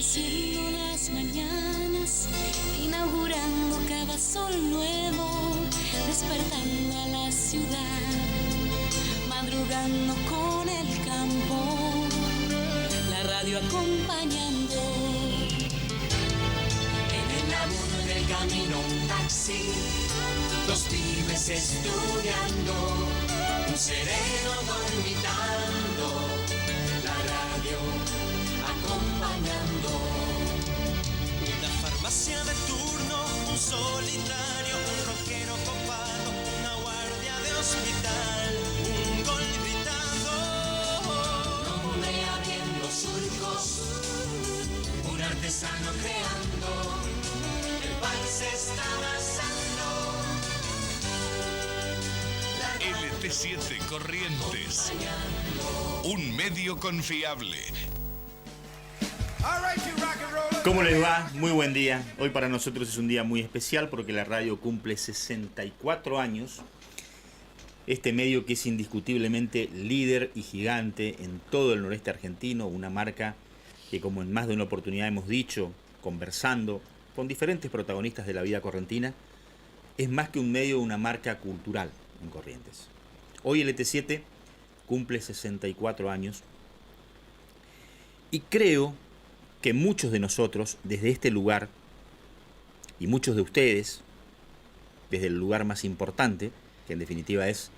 Amaneciendo las mañanas, inaugurando cada sol nuevo, despertando a la ciudad, madrugando con el campo, la radio acompañando. En el laburo, en el camino, un taxi, dos pibes estudiando, un sereno dormitando, la radio acompañando. La farmacia de turno, un solitario, un rockero copado, una guardia de hospital, un gol gritando. Un hombre abriendo surcos, un artesano creando, el pan se está amasando. LT7 Corrientes, un medio confiable. ¿Cómo les va? Muy buen día. Hoy para nosotros es un día muy especial porque la radio cumple 64 años. Este medio que es indiscutiblemente líder y gigante en todo el noreste argentino, una marca que, como en más de una oportunidad hemos dicho, conversando con diferentes protagonistas de la vida correntina, es más que un medio, una marca cultural en Corrientes. Hoy el ET7 cumple 64 años y creo que muchos de nosotros desde este lugar y muchos de ustedes desde el lugar más importante, que en definitiva es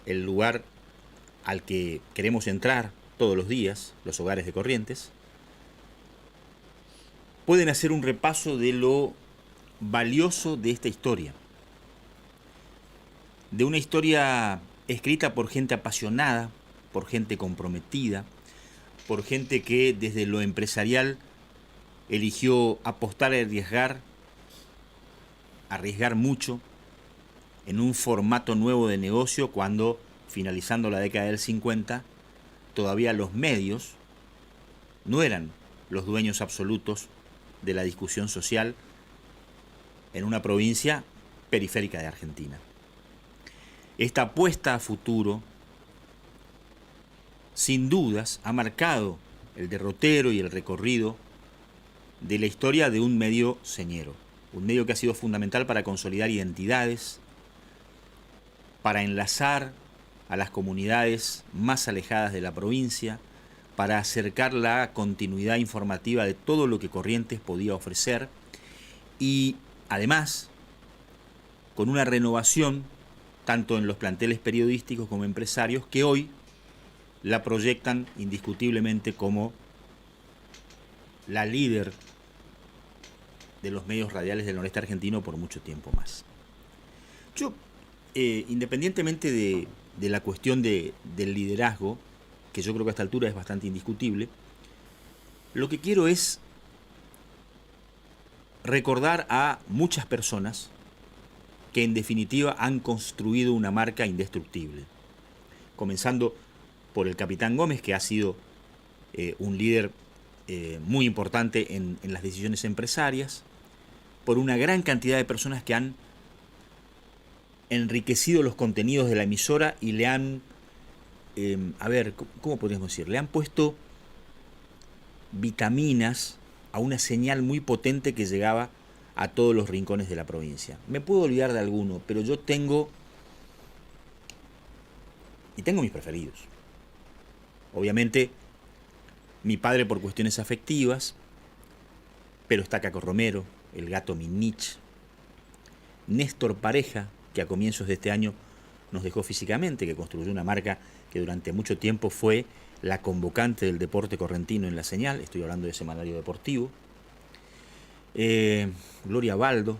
el lugar al que queremos entrar todos los días, los hogares de Corrientes, pueden hacer un repaso de lo valioso de esta historia, de una historia escrita por gente apasionada, por gente comprometida, por gente que desde lo empresarial eligió apostar y arriesgar mucho en un formato nuevo de negocio cuando, finalizando la década del 50, todavía los medios no eran los dueños absolutos de la discusión social en una provincia periférica de Argentina. Esta apuesta a futuro, sin dudas, ha marcado el derrotero y el recorrido de la historia de un medio señero. Un medio que ha sido fundamental para consolidar identidades, para enlazar a las comunidades más alejadas de la provincia, para acercar la continuidad informativa de todo lo que Corrientes podía ofrecer y, además, con una renovación tanto en los planteles periodísticos como empresarios que hoy la proyectan indiscutiblemente como la líder de los medios radiales del noreste argentino por mucho tiempo más. Yo, independientemente de la cuestión del liderazgo, que yo creo que a esta altura es bastante indiscutible, lo que quiero es recordar a muchas personas que en definitiva han construido una marca indestructible, comenzando por el Capitán Gómez, que ha sido un líder muy importante en las decisiones empresarias, por una gran cantidad de personas que han enriquecido los contenidos de la emisora y le han, ¿cómo podríamos decir? Le han puesto vitaminas a una señal muy potente que llegaba a todos los rincones de la provincia. Me puedo olvidar de alguno, pero yo tengo mis preferidos. Obviamente, mi padre por cuestiones afectivas, pero está Caco Romero, el Gato Minich, Néstor Pareja, que a comienzos de este año nos dejó físicamente, que construyó una marca que durante mucho tiempo fue la convocante del deporte correntino en la señal, estoy hablando de Semanario Deportivo, Gloria Baldo,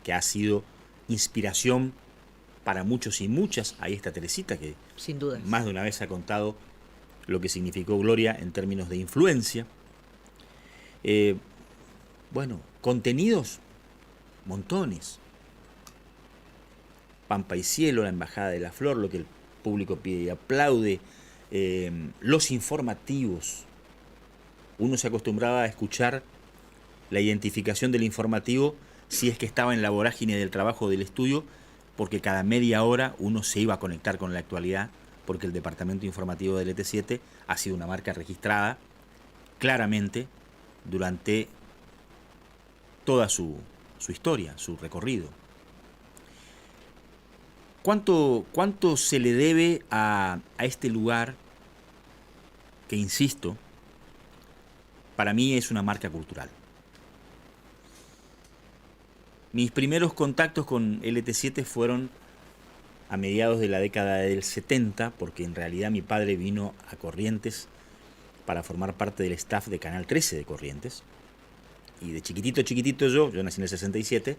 que ha sido inspiración para muchos y muchas. Ahí está Teresita, que sin duda más de una vez ha contado lo que significó Gloria en términos de influencia. Contenidos, montones. Pampa y Cielo, la Embajada de la Flor, lo que el público pide y aplaude. Los informativos. Uno se acostumbraba a escuchar la identificación del informativo si es que estaba en la vorágine del trabajo del estudio, porque cada media hora uno se iba a conectar con la actualidad porque el departamento informativo del ET7 ha sido una marca registrada claramente durante toda su historia, su recorrido. ¿Cuánto se le debe a este lugar que, insisto, para mí es una marca cultural? Mis primeros contactos con el ET7 fueron a mediados de la década del 70, porque en realidad mi padre vino a Corrientes para formar parte del staff de Canal 13 de Corrientes. Y de chiquitito yo nací en el 67,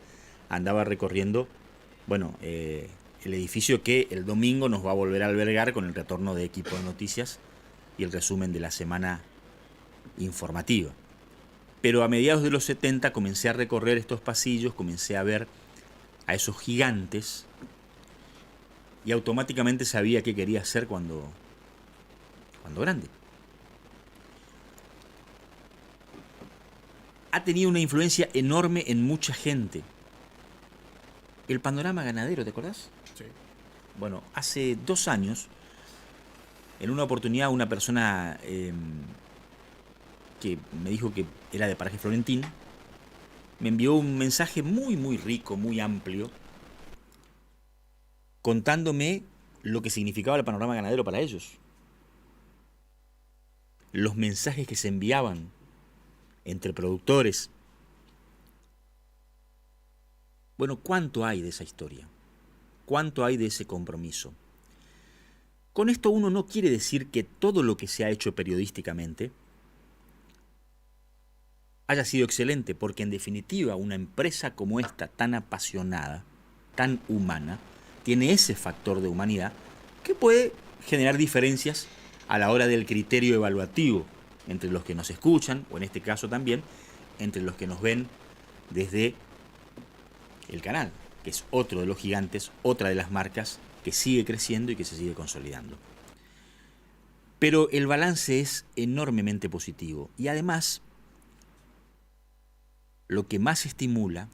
andaba recorriendo, el edificio que el domingo nos va a volver a albergar con el retorno de Equipo de Noticias y el resumen de la semana informativa. Pero a mediados de los 70 comencé a recorrer estos pasillos, comencé a ver a esos gigantes y automáticamente sabía qué quería hacer cuando grande. Ha tenido una influencia enorme en mucha gente. El panorama ganadero, ¿te acordás? Sí. Bueno, hace 2 años, en una oportunidad, una persona que me dijo que era de Paraje Florentín, me envió un mensaje muy, muy rico, muy amplio, contándome lo que significaba el panorama ganadero para ellos. Los mensajes que se enviaban entre productores. Bueno, ¿cuánto hay de esa historia? ¿Cuánto hay de ese compromiso? Con esto uno no quiere decir que todo lo que se ha hecho periodísticamente haya sido excelente, porque en definitiva una empresa como esta, tan apasionada, tan humana, tiene ese factor de humanidad que puede generar diferencias a la hora del criterio evaluativo entre los que nos escuchan, o en este caso también entre los que nos ven desde el canal, que es otro de los gigantes, otra de las marcas que sigue creciendo y que se sigue consolidando. Pero el balance es enormemente positivo y además lo que más estimula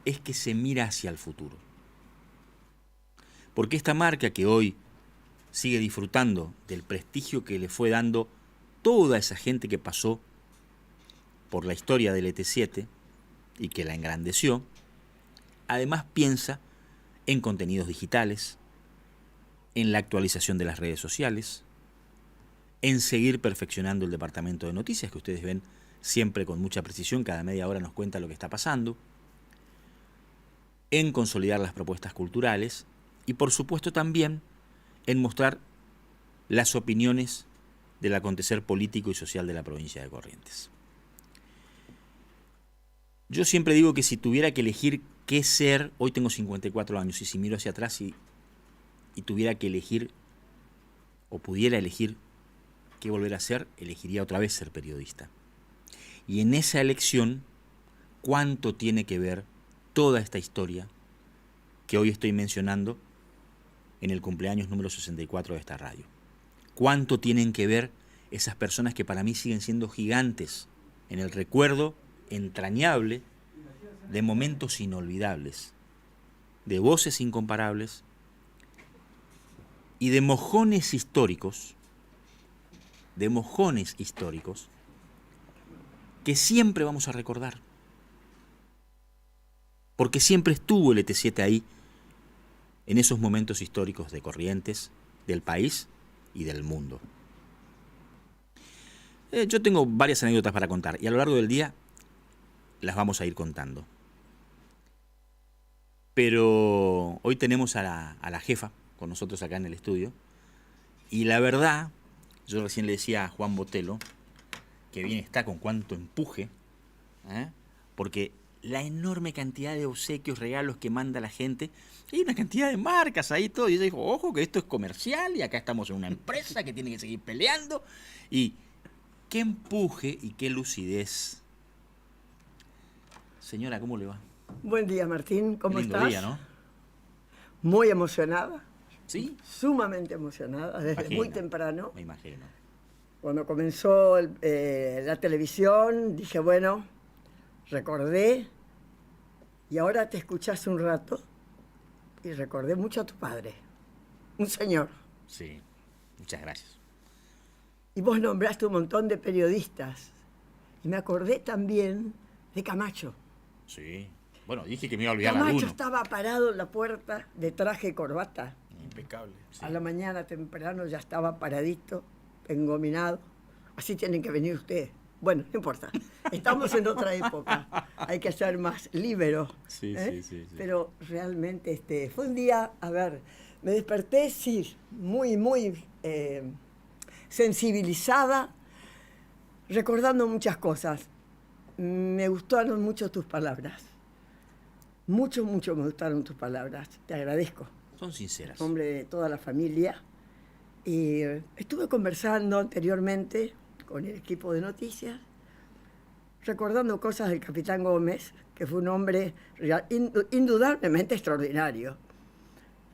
es que se mira hacia el futuro. Porque esta marca que hoy sigue disfrutando del prestigio que le fue dando toda esa gente que pasó por la historia del ET7 y que la engrandeció, además piensa en contenidos digitales, en la actualización de las redes sociales, en seguir perfeccionando el departamento de noticias que ustedes ven siempre con mucha precisión, cada media hora nos cuenta lo que está pasando, en consolidar las propuestas culturales y por supuesto también en mostrar las opiniones del acontecer político y social de la provincia de Corrientes. Yo siempre digo que si tuviera que elegir qué ser, hoy tengo 54 años y si miro hacia atrás y tuviera que elegir o pudiera elegir qué volver a ser, elegiría otra vez ser periodista. Y en esa elección, ¿cuánto tiene que ver toda esta historia que hoy estoy mencionando en el cumpleaños número 64 de esta radio? ¿Cuánto tienen que ver esas personas que para mí siguen siendo gigantes en el recuerdo entrañable de momentos inolvidables, de voces incomparables y de mojones históricos que siempre vamos a recordar? Porque siempre estuvo el ET7 ahí, en esos momentos históricos de Corrientes, del país y del mundo. Yo tengo varias anécdotas para contar y a lo largo del día las vamos a ir contando. Pero hoy tenemos a la jefa con nosotros acá en el estudio y la verdad, yo recién le decía a Juan Botelo que bien está con cuánto empuje, porque la enorme cantidad de obsequios, regalos que manda la gente, hay una cantidad de marcas ahí todo, y ella dijo, ojo que esto es comercial y acá estamos en una empresa que tiene que seguir peleando, y qué empuje y qué lucidez. Señora, ¿cómo le va? Buen día, Martín, ¿cómo Lindo estás? día, ¿no? Muy emocionada. ¿Sí? Sumamente emocionada, desde muy temprano. Me imagino. Cuando comenzó la televisión, dije, bueno, recordé, y ahora te escuché hace un rato, y recordé mucho a tu padre, un señor. Sí, muchas gracias. Y vos nombraste un montón de periodistas. Y me acordé también de Camacho. Sí. Bueno, dije que me iba a olvidar Camacho alguno. estaba parado en la puerta de traje y corbata. Impecable. A la mañana temprano ya estaba paradito, engominado. Así tienen que venir ustedes. Bueno, no importa. Estamos en otra época. Hay que ser más líberos. Sí. Pero realmente fue un día, a ver, me desperté, sí, muy sensibilizada, recordando muchas cosas. Me gustaron mucho tus palabras. Mucho me gustaron tus palabras. Te agradezco. Son sinceras. En nombre de toda la familia. Y estuve conversando anteriormente con el equipo de noticias, recordando cosas del capitán Gómez, que fue un hombre indudablemente extraordinario.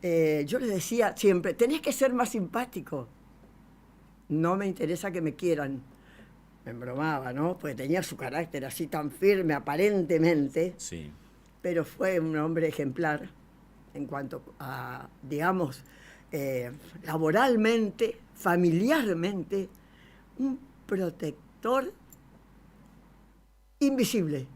Yo les decía siempre, tenés que ser más simpático. No me interesa que me quieran. Me embromaba, ¿no? Porque tenía su carácter así tan firme, aparentemente. Sí. Pero fue un hombre ejemplar en cuanto a, digamos, laboralmente, familiarmente, un protector invisible.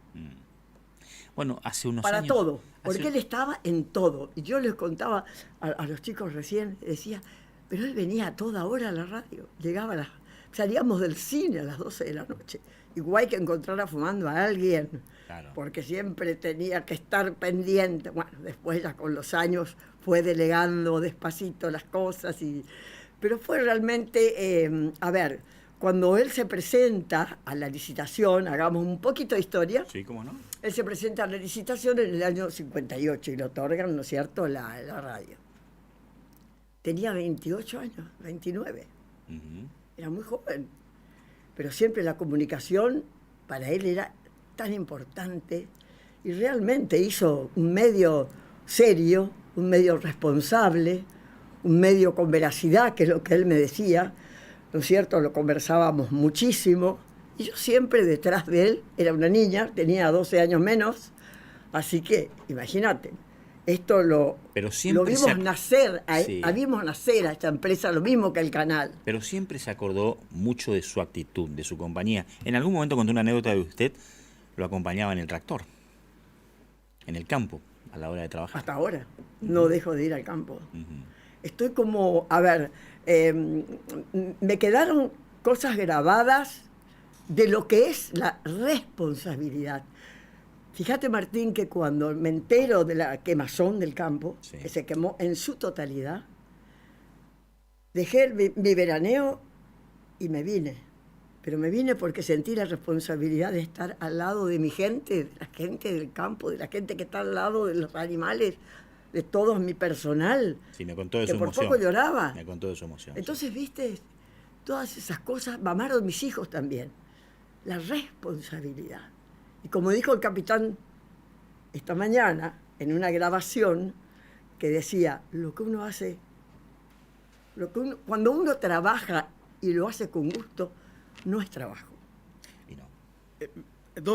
Bueno, hace unos Para años... todo, porque él estaba en todo. Y yo les contaba a los chicos recién, decía, pero él venía a toda hora a la radio, llegaba salíamos del cine a las 12 de la noche. Igual que encontrara fumando a alguien, Claro. porque siempre tenía que estar pendiente. Bueno, después ya con los años fue delegando despacito las cosas, pero fue realmente, a ver, cuando él se presenta a la licitación, hagamos un poquito de historia, Sí, ¿cómo no? él se presenta a la licitación en el año 58 y le otorgan, ¿no es cierto?, la radio. Tenía 28 años, 29. Ujú. Era muy joven, pero siempre la comunicación para él era tan importante y realmente hizo un medio serio, un medio responsable, un medio con veracidad, que es lo que él me decía, ¿no es cierto? Lo conversábamos muchísimo y yo siempre detrás de él, era una niña, tenía 12 años menos, así que imagínate. Esto Pero lo siempre vimos se nacer, Sí. vimos nacer a esta empresa, lo mismo que el canal. Pero siempre se acordó mucho de su actitud, de su compañía. En algún momento contó una anécdota de usted, lo acompañaba en el tractor, en el campo, a la hora de trabajar. Hasta ahora no dejo de ir al campo. Ujú. Estoy como, a ver, me quedaron cosas grabadas de lo que es la responsabilidad. Fíjate, Martín, que cuando me entero de la quemazón del campo, Sí. que se quemó en su totalidad, dejé mi veraneo y me vine. Pero me vine porque sentí la responsabilidad de estar al lado de mi gente, de la gente del campo, de la gente que está al lado de los animales, de todo mi personal, Sí, me contó de que su por emoción. poco lloraba. Me contó de su emoción. Entonces, viste, todas esas cosas mamaron mis hijos también. La responsabilidad. Y como dijo el capitán esta mañana, en una grabación, que decía, lo que uno hace, cuando uno trabaja y lo hace con gusto, no es trabajo. Y no.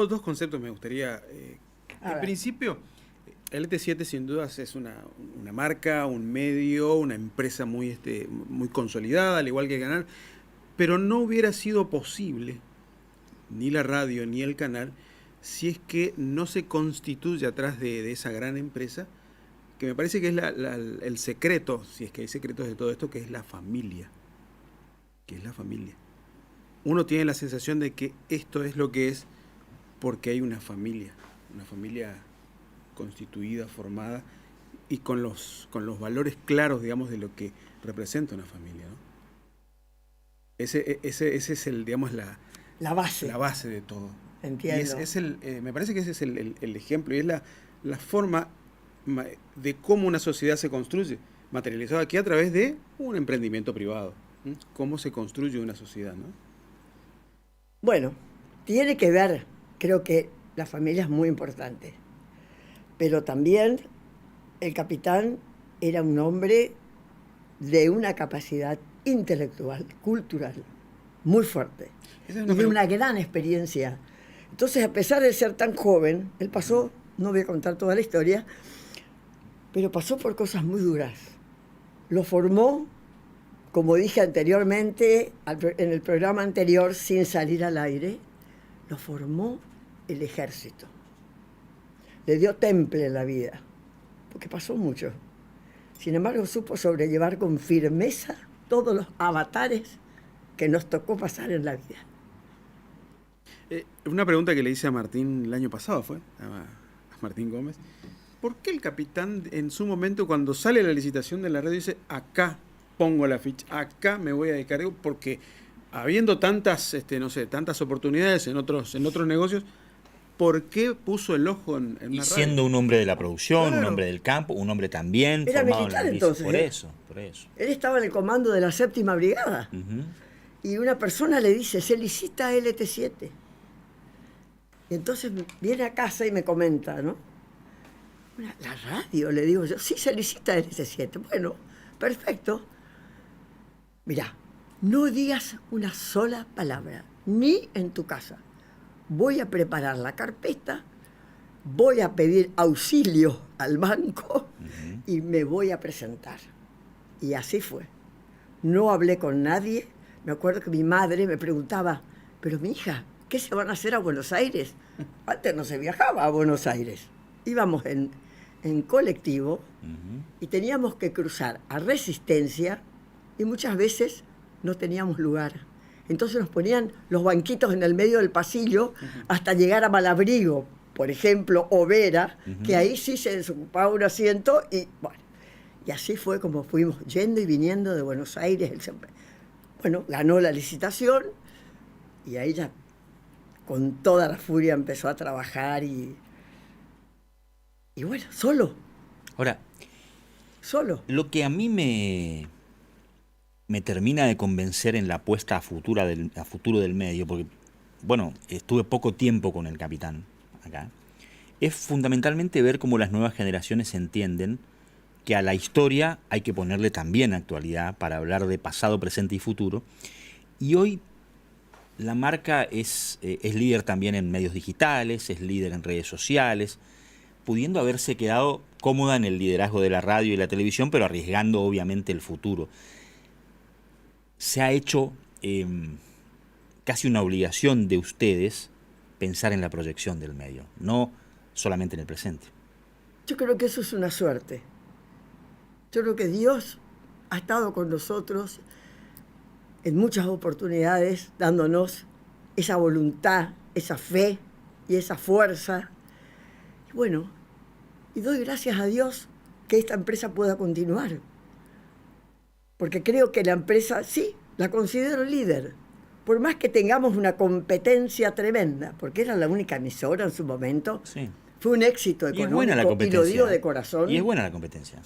Dos conceptos me gustaría. A En ver. principio, LT7 sin dudas es una marca, un medio, una empresa muy consolidada, al igual que el canal, pero no hubiera sido posible ni la radio ni el canal si es que no se constituye atrás de esa gran empresa, que me parece que es el secreto, si es que hay secretos de todo esto, que es la familia. Uno tiene la sensación de que esto es lo que es porque hay una familia constituida, formada y con los valores claros, digamos, de lo que representa una familia, ¿no? Ese es digamos, La base. la base de todo. Entiendo. Y me parece que ese es el ejemplo y es la forma de cómo una sociedad se construye, materializado aquí a través de un emprendimiento privado. ¿Mm? Cómo se construye una sociedad, ¿no? Bueno, tiene que ver, creo que la familia es muy importante, pero también el capitán era un hombre de una capacidad intelectual, cultural, muy fuerte, Esa es y una de una gran experiencia. Entonces, a pesar de ser tan joven, él pasó, no voy a contar toda la historia, pero pasó por cosas muy duras. Lo formó como dije anteriormente, en el programa anterior, sin salir al aire, lo formó el ejército. Le dio temple en la vida, porque pasó mucho. Sin embargo, supo sobrellevar con firmeza todos los avatares que nos tocó pasar en la vida. Una pregunta que le hice a Martín el año pasado fue, a Martín Gómez. ¿Por qué el capitán en su momento, cuando sale la licitación de la radio, dice, acá pongo la ficha, acá me voy a dedicar? Porque habiendo tantas, tantas oportunidades en otros negocios, ¿por qué puso el ojo en Y la siendo radio? un hombre de la producción, Claro. un hombre del campo, un hombre también Era formado militar, en la milicia. entonces, Por ¿eh? eso, por eso. Él estaba en el comando de la 7ª Brigada. Ujú. Y una persona le dice, se licita LT7. Y entonces viene a casa y me comenta, ¿no? La radio, le digo yo, sí, se licita LT7. Bueno, perfecto. Mirá, no digas una sola palabra, ni en tu casa. Voy a preparar la carpeta, voy a pedir auxilio al banco y me voy a presentar. Y así fue. No hablé con nadie. Me acuerdo que mi madre me preguntaba, pero mi hija, ¿qué se van a hacer a Buenos Aires? Antes no se viajaba a Buenos Aires. Íbamos en colectivo y teníamos que cruzar a Resistencia y muchas veces no teníamos lugar. Entonces nos ponían los banquitos en el medio del pasillo hasta llegar a Malabrigo, por ejemplo, o Vera, que ahí sí se desocupaba un asiento y bueno. Y así fue como fuimos yendo y viniendo de Buenos Aires. Bueno, ganó la licitación y ahí ya con toda la furia empezó a trabajar y bueno, solo. Ahora, Solo. lo que a mí me termina de convencer en la apuesta a futuro del medio, porque, bueno, estuve poco tiempo con el capitán acá, es fundamentalmente ver cómo las nuevas generaciones entienden que a la historia hay que ponerle también actualidad para hablar de pasado, presente y futuro. Y hoy la marca es líder también en medios digitales, es líder en redes sociales, pudiendo haberse quedado cómoda en el liderazgo de la radio y la televisión, pero arriesgando obviamente el futuro. Se ha hecho casi una obligación de ustedes pensar en la proyección del medio, no solamente en el presente. Yo creo que eso es una suerte. Yo creo que Dios ha estado con nosotros en muchas oportunidades, dándonos esa voluntad, esa fe y esa fuerza. Y bueno, y doy gracias a Dios que esta empresa pueda continuar. Porque creo que la empresa, sí, la considero líder. Por más que tengamos una competencia tremenda, porque era la única emisora en su momento, Sí. fue un éxito Y es económico, buena la y competencia. lo digo de corazón. Y es buena la competencia.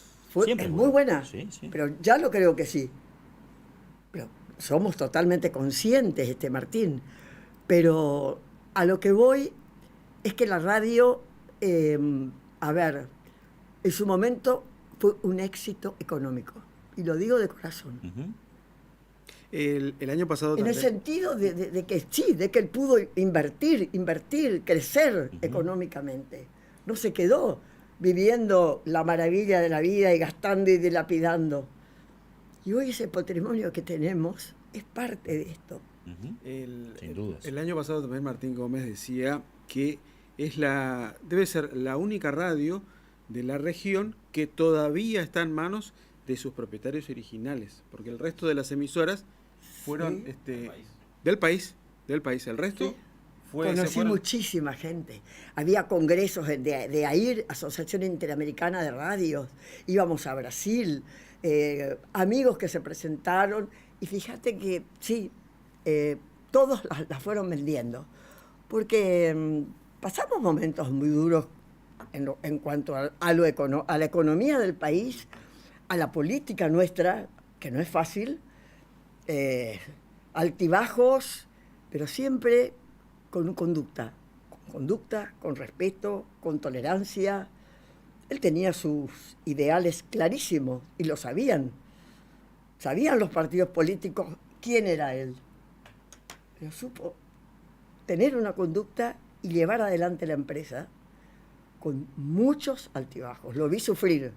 Siempre Es muy buena, Sí, sí. pero ya lo creo que sí. Pero somos totalmente conscientes, Martín. Pero a lo que voy es que la radio, en su momento fue un éxito económico. Y lo digo de corazón. Ujú. El año pasado En el también. sentido de que sí, de que él pudo invertir, crecer económicamente. No se quedó viviendo la maravilla de la vida y gastando y dilapidando. Y hoy ese patrimonio que tenemos es parte de esto. Ujú. Sin El, dudas. el año pasado también Martín Gómez decía que debe ser la única radio de la región que todavía está en manos de sus propietarios originales, porque el resto de las emisoras fueron del país. El resto Sí. se Conocí fueron. muchísima gente. Había congresos de AIR, Asociación Interamericana de Radios. Íbamos a Brasil, amigos que se presentaron. Y fíjate que sí, todos las fueron vendiendo. Porque pasamos momentos muy duros en cuanto a la economía del país, a la política nuestra, que no es fácil, altibajos, pero siempre con conducta, con respeto, con tolerancia. Él tenía sus ideales clarísimos y lo sabían. Sabían los partidos políticos quién era él. Pero supo tener una conducta y llevar adelante la empresa con muchos altibajos. Lo vi sufrir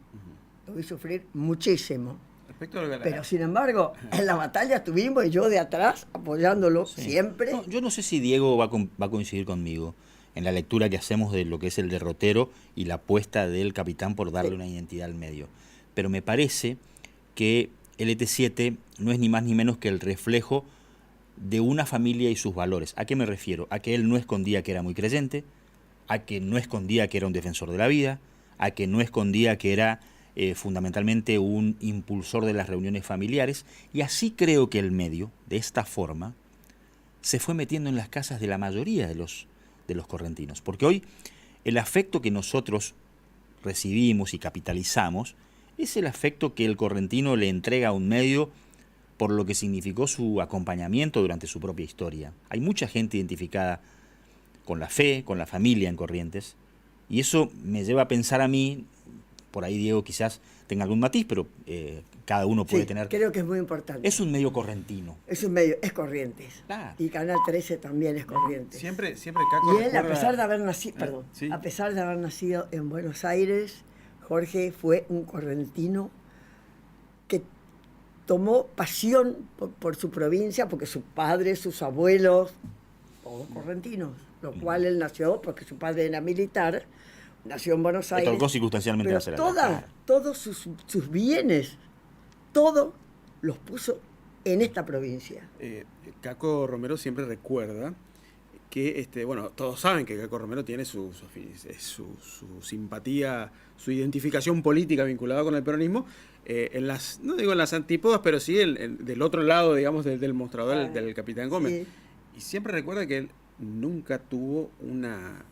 muchísimo. Respecto a lo que Pero sin embargo, en la batalla estuvimos y yo de atrás apoyándolo Sí. siempre. No, yo no sé si Diego va a coincidir conmigo en la lectura que hacemos de lo que es el derrotero y la apuesta del capitán por darle Sí. una identidad al medio. Pero me parece que el ET7 no es ni más ni menos que el reflejo de una familia y sus valores. ¿A qué me refiero? A que él no escondía que era muy creyente, a que no escondía que era un defensor de la vida, a que no escondía que era fundamentalmente un impulsor de las reuniones familiares, y así creo que el medio, de esta forma, se fue metiendo en las casas de la mayoría de los correntinos. Porque hoy el afecto que nosotros recibimos y capitalizamos es el afecto que el correntino le entrega a un medio por lo que significó su acompañamiento durante su propia historia. Hay mucha gente identificada con la fe, con la familia en Corrientes, y eso me lleva a pensar a mí, por ahí Diego quizás tenga algún matiz, pero cada uno puede Sí, tener... creo que es muy importante. Es un medio correntino. Es un medio, es Corrientes. Claro. Y Canal 13 también es Corrientes. Siempre Caco Y él, a recuerda- pesar de haber nacido, perdón, sí. a pesar de haber nacido en Buenos Aires, Jorge fue un correntino que tomó pasión por su provincia, porque sus padres, sus abuelos, todos correntinos, lo cual él nació porque su padre era militar, nació en Buenos Le Aires. tocó circunstancialmente Pero hacer algo. todos sus bienes, todo los puso en esta provincia. Caco Romero siempre recuerda que, bueno, todos saben que Caco Romero tiene su simpatía, su identificación política vinculada con el peronismo, en las, no digo en las antípodas, pero sí del otro lado, digamos, del mostrador del Capitán Gómez. Sí. Y siempre recuerda que él nunca tuvo una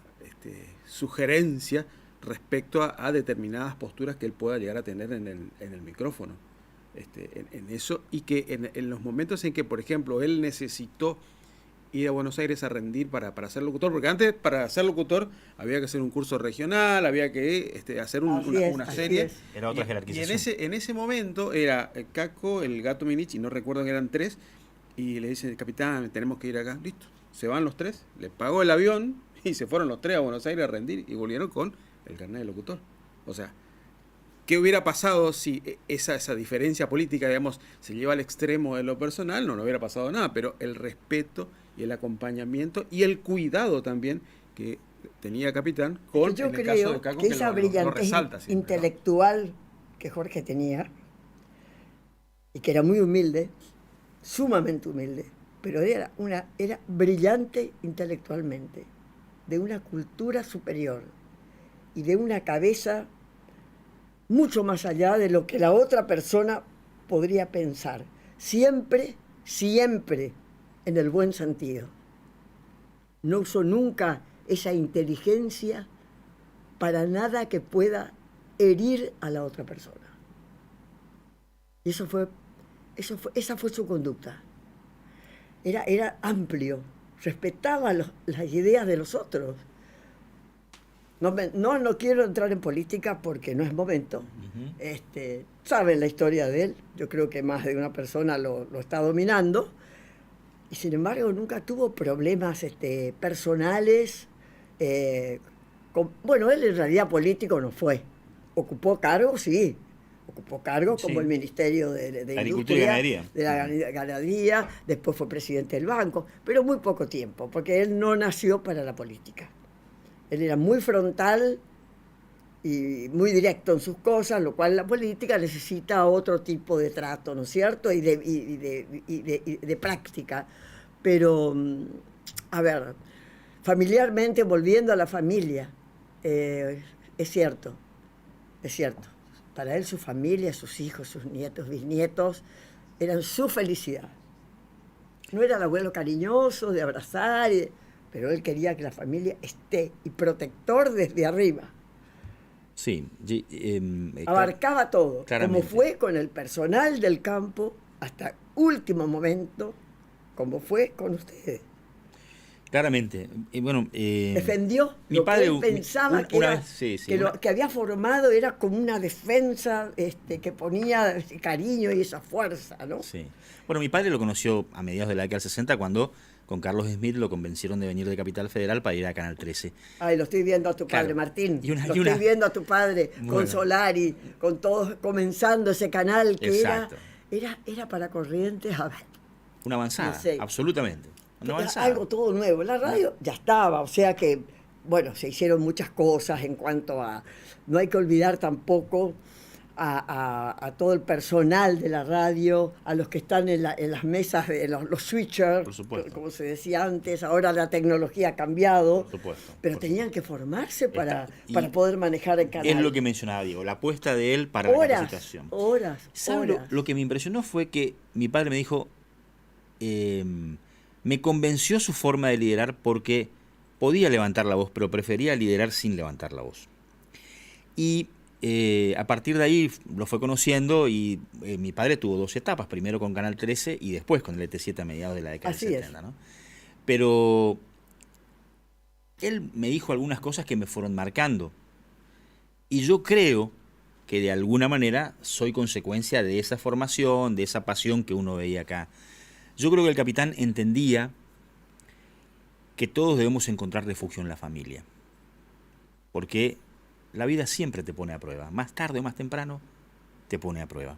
sugerencia respecto a determinadas posturas que él pueda llegar a tener en el micrófono. En eso, y que en los momentos en que, por ejemplo, él necesitó ir a Buenos Aires a rendir para ser locutor, porque antes para ser locutor había que hacer un curso regional, había que hacer una Así serie. es. Era otra Y jerarquización. en ese momento era Caco, el Gato Minich, y no recuerdo que eran tres, y le dice, capitán, tenemos que ir acá. Listo, se van los tres, le pagó el avión y se fueron los tres a Buenos Aires a rendir y volvieron con el carnet de locutor. O sea, ¿qué hubiera pasado si esa diferencia política, digamos, se lleva al extremo de lo personal? No hubiera pasado nada, pero el respeto y el acompañamiento y el cuidado también que tenía Capitán con, Yo en el creo caso de Caco, que que esa lo brillantez resalta siempre, ¿no? intelectual que Jorge tenía, y que era muy humilde, sumamente humilde, pero era brillante intelectualmente, de una cultura superior y de una cabeza mucho más allá de lo que la otra persona podría pensar. Siempre, siempre en el buen sentido. No usó nunca esa inteligencia para nada que pueda herir a la otra persona. Y esa fue su conducta. Era amplio, respetaba las ideas de los otros. No quiero entrar en política porque no es momento. Saben la historia de él, yo creo que más de una persona lo está dominando, y sin embargo nunca tuvo problemas personales. Bueno, él en realidad político no fue. Ocupó cargos, sí. Ocupó cargos como el Ministerio de Agricultura Industria, y Ganadería. de la ganadería, después fue presidente del banco, pero muy poco tiempo, porque él no nació para la política. Él era muy frontal y muy directo en sus cosas, lo cual la política necesita otro tipo de trato, ¿no es cierto? Y de práctica. Pero, a ver, familiarmente, volviendo a la familia, es cierto. Para él, su familia, sus hijos, sus nietos, bisnietos, eran su felicidad. No era el abuelo cariñoso de abrazar, pero él quería que la familia esté, y protector desde arriba. Sí. Abarcaba todo, claramente. como fue con el personal del campo hasta último momento, como fue con ustedes. Claramente. Bueno, Defendió mi lo padre que él pensaba una que, vez, sí, sí, que lo una- que había formado era como una defensa que ponía ese cariño y esa fuerza, ¿no? Sí. Bueno, mi padre lo conoció a mediados de la década del 60 cuando con Carlos Smith lo convencieron de venir de Capital Federal para ir a Canal 13. Ay, lo estoy viendo a tu padre, Claro. Martín. Y una- lo y una- estoy viendo a tu padre Bueno. con Solari, con todos comenzando ese canal que Exacto. era para Corrientes. A ver, Una avanzada, No sé. absolutamente. Una era avanzada. algo todo nuevo. La radio ya estaba, o sea que, bueno, se hicieron muchas cosas en cuanto a... No hay que olvidar tampoco a todo el personal de la radio, a los que están en las mesas, de los switchers, Por supuesto. como se decía antes. Ahora la tecnología ha cambiado, Por supuesto. pero Por tenían que formarse para y poder manejar el canal. Es lo que mencionaba Diego, la apuesta de él para la horas, capacitación. horas, ¿Sabe lo, horas. lo que me impresionó fue que mi padre me dijo, me convenció su forma de liderar porque podía levantar la voz, pero prefería liderar sin levantar la voz. Y a partir de ahí lo fue conociendo y mi padre tuvo 2 etapas, primero con Canal 13 y después con el ET7 a mediados de la década Así del es. 70, ¿no? Pero él me dijo algunas cosas que me fueron marcando. Y yo creo que de alguna manera soy consecuencia de esa formación, de esa pasión que uno veía acá. Yo creo que el capitán entendía que todos debemos encontrar refugio en la familia. Porque la vida siempre te pone a prueba. Más tarde o más temprano te pone a prueba.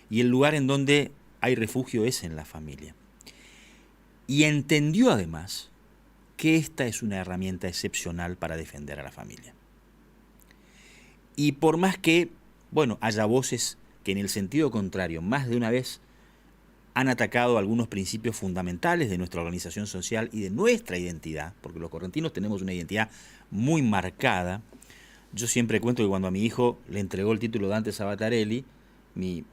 Y el lugar en donde hay refugio es en la familia. Y entendió además que esta es una herramienta excepcional para defender a la familia. Y por más que, bueno, haya voces que en el sentido contrario más de una vez han atacado algunos principios fundamentales de nuestra organización social y de nuestra identidad, porque los correntinos tenemos una identidad muy marcada. Yo siempre cuento que cuando a mi hijo le entregó el título de Dante Sabatarelli, mi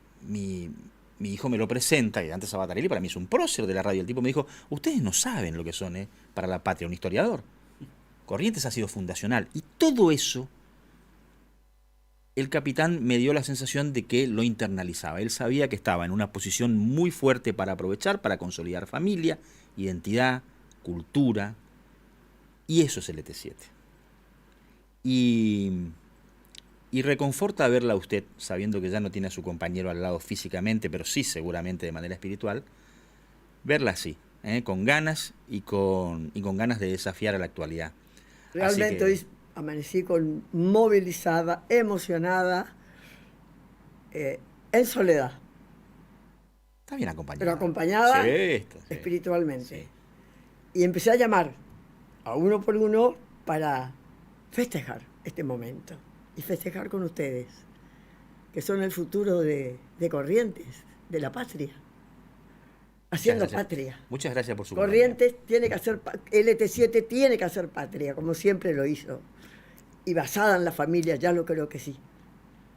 hijo me lo presenta, y Dante Sabatarelli para mí es un prócer de la radio. El tipo me dijo, ustedes no saben lo que son para la patria, un historiador. Corrientes ha sido fundacional. Y todo eso, el capitán me dio la sensación de que lo internalizaba. Él sabía que estaba en una posición muy fuerte para aprovechar, para consolidar familia, identidad, cultura. Y eso es el ET7. Y reconforta verla a usted, sabiendo que ya no tiene a su compañero al lado físicamente, pero sí seguramente de manera espiritual, verla así, con ganas y con ganas de desafiar a la actualidad. Realmente Así que, hoy amanecí movilizada, emocionada, en soledad, está bien acompañada. pero acompañada Sí, está, sí. espiritualmente. Sí. Y empecé a llamar a uno por uno para festejar este momento y festejar con ustedes, que son el futuro de Corrientes, de la patria, haciendo Muchas gracias. patria. Muchas gracias por su Corrientes tiene que hacer, LT7 tiene que hacer patria, como siempre lo hizo. Y basada en la familia, ya lo creo que sí.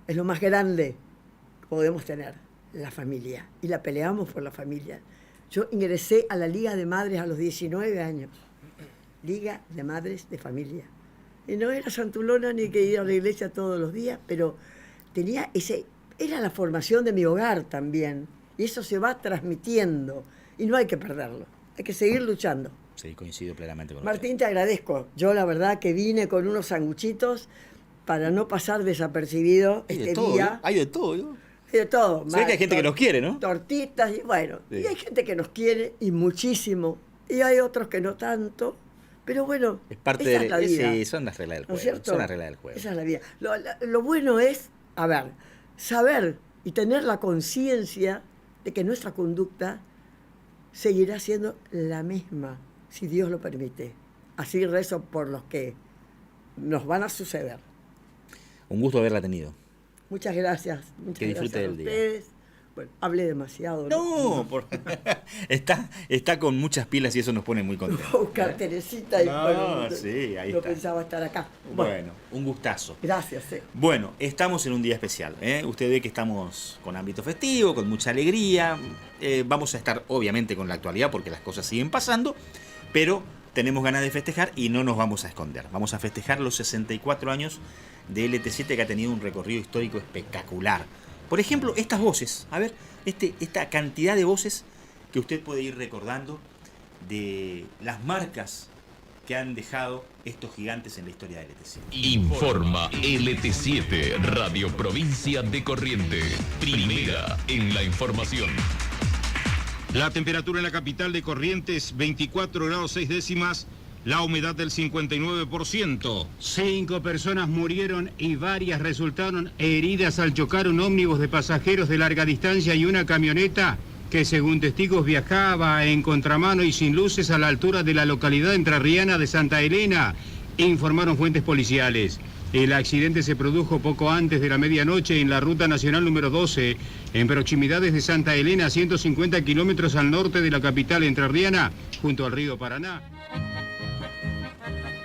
Es lo más grande que podemos tener, la familia. Y la peleamos por la familia. Yo ingresé a la Liga de Madres a los 19 años. Liga de Madres de Familia. Y no era santulona ni que ir a la iglesia todos los días, pero tenía era la formación de mi hogar también. Y eso se va transmitiendo. Y no hay que perderlo. Hay que seguir luchando. Sí, coincido plenamente con Martín, te agradezco. Yo la verdad que vine con unos sanguchitos para no pasar desapercibido Hay de este todo, día. hay de todo. ¿no? Hay de todo. Se ve que hay gente que nos quiere, ¿no? Tortitas, y bueno. Sí. Y hay gente que nos quiere y muchísimo. Y hay otros que no tanto. Pero bueno, Es parte esa de es la vida. Sí, son las reglas del ¿No juego. es cierto? Son las reglas del juego. Esa es la vida. Lo bueno es, a ver, saber y tener la conciencia de que nuestra conducta seguirá siendo la misma, si Dios lo permite. Así rezo por los que nos van a suceder. Un gusto haberla tenido. Muchas gracias. Muchas Que disfrute gracias del a día. ustedes. Bueno, hablé demasiado. No, está con muchas pilas y eso nos pone muy Voy a contentos. buscar Teresita y No, bueno, sí, ahí no está. pensaba estar acá. Bueno, un gustazo. Gracias. Bueno, estamos en un día especial. Usted ve que estamos con ámbito festivo, con mucha alegría. Vamos a estar obviamente con la actualidad porque las cosas siguen pasando, pero tenemos ganas de festejar y no nos vamos a esconder. Vamos a festejar los 64 años de LT7 que ha tenido un recorrido histórico espectacular. Por ejemplo, estas voces, a ver, esta cantidad de voces que usted puede ir recordando de las marcas que han dejado estos gigantes en la historia de LT7. Informa LT7, Radio Provincia de Corrientes, primera en la información. La temperatura en la capital de Corrientes, 24 grados 6 décimas, la humedad del 59%. 5 personas murieron y varias resultaron heridas al chocar un ómnibus de pasajeros de larga distancia y una camioneta que, según testigos, viajaba en contramano y sin luces a la altura de la localidad entrerriana de Santa Elena, informaron fuentes policiales. El accidente se produjo poco antes de la medianoche en la Ruta Nacional número 12, en proximidades de Santa Elena, a 150 kilómetros al norte de la capital entrerriana, junto al río Paraná.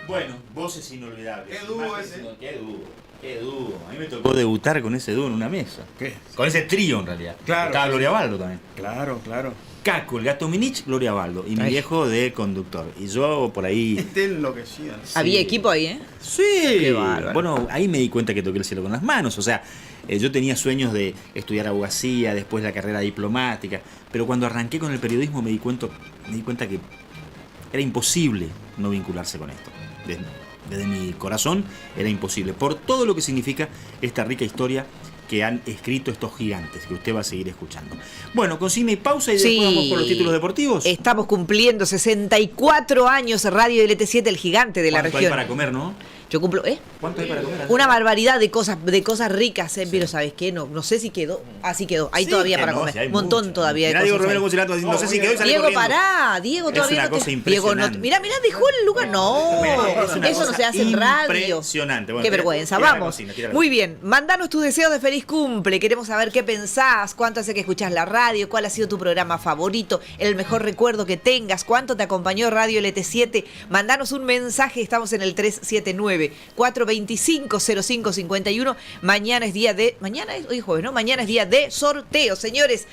Bueno, voces inolvidables. Qué dúo ese. Qué dúo. A mí me tocó debutar con ese dúo en una mesa. ¿Qué? Con ese trío, en realidad. Claro. Estaba Gloria Baldo también. Claro, claro. Caco, el Gato Minich, Gloria Baldo. Y mi Ay. viejo de conductor. Y yo por ahí... Este enloquecido. Había equipo ahí, ¿eh? Sí. Qué bárbaro. Bueno, ahí me di cuenta que toqué el cielo con las manos. O sea, yo tenía sueños de estudiar abogacía, después la carrera diplomática. Pero cuando arranqué con el periodismo me di cuenta que era imposible no vincularse con esto. Desde mi corazón era imposible. Por todo lo que significa esta rica historia que han escrito estos gigantes, que usted va a seguir escuchando. Bueno, consigna y pausa y después vamos por los títulos deportivos. Estamos cumpliendo 64 años Radio LT7, el gigante de la ¿Cuánto región. hay para comer, no? Yo cumplo, ¿Cuánto hay para comer? una barbaridad de cosas ricas, pero ¿sabes qué? No sé si quedó. Así quedó. Hay Sí, todavía que para no, comer. si hay Un montón mucho. todavía Mirá, de Diego cosas. Romero Conciliato, no sé si quedó y sale Diego, corriendo. pará. Diego Es todavía una no cosa Diego, impresionante. Mirá, dejó el lugar. No, Es una eso no cosa se hace en radio. impresionante. Bueno, Qué tira- vergüenza. tira la Vamos. cocina, tira la Muy bien. Mándanos tus deseos de feliz cumple. Queremos saber qué pensás, cuánto hace que escuchás la radio, cuál ha sido tu programa favorito, el mejor recuerdo que tengas, cuánto te acompañó Radio LT7. Mandanos un mensaje. Estamos en el 379-425-0551. Mañana es día de... Hoy es jueves, ¿no? Mañana es día de sorteo, señores.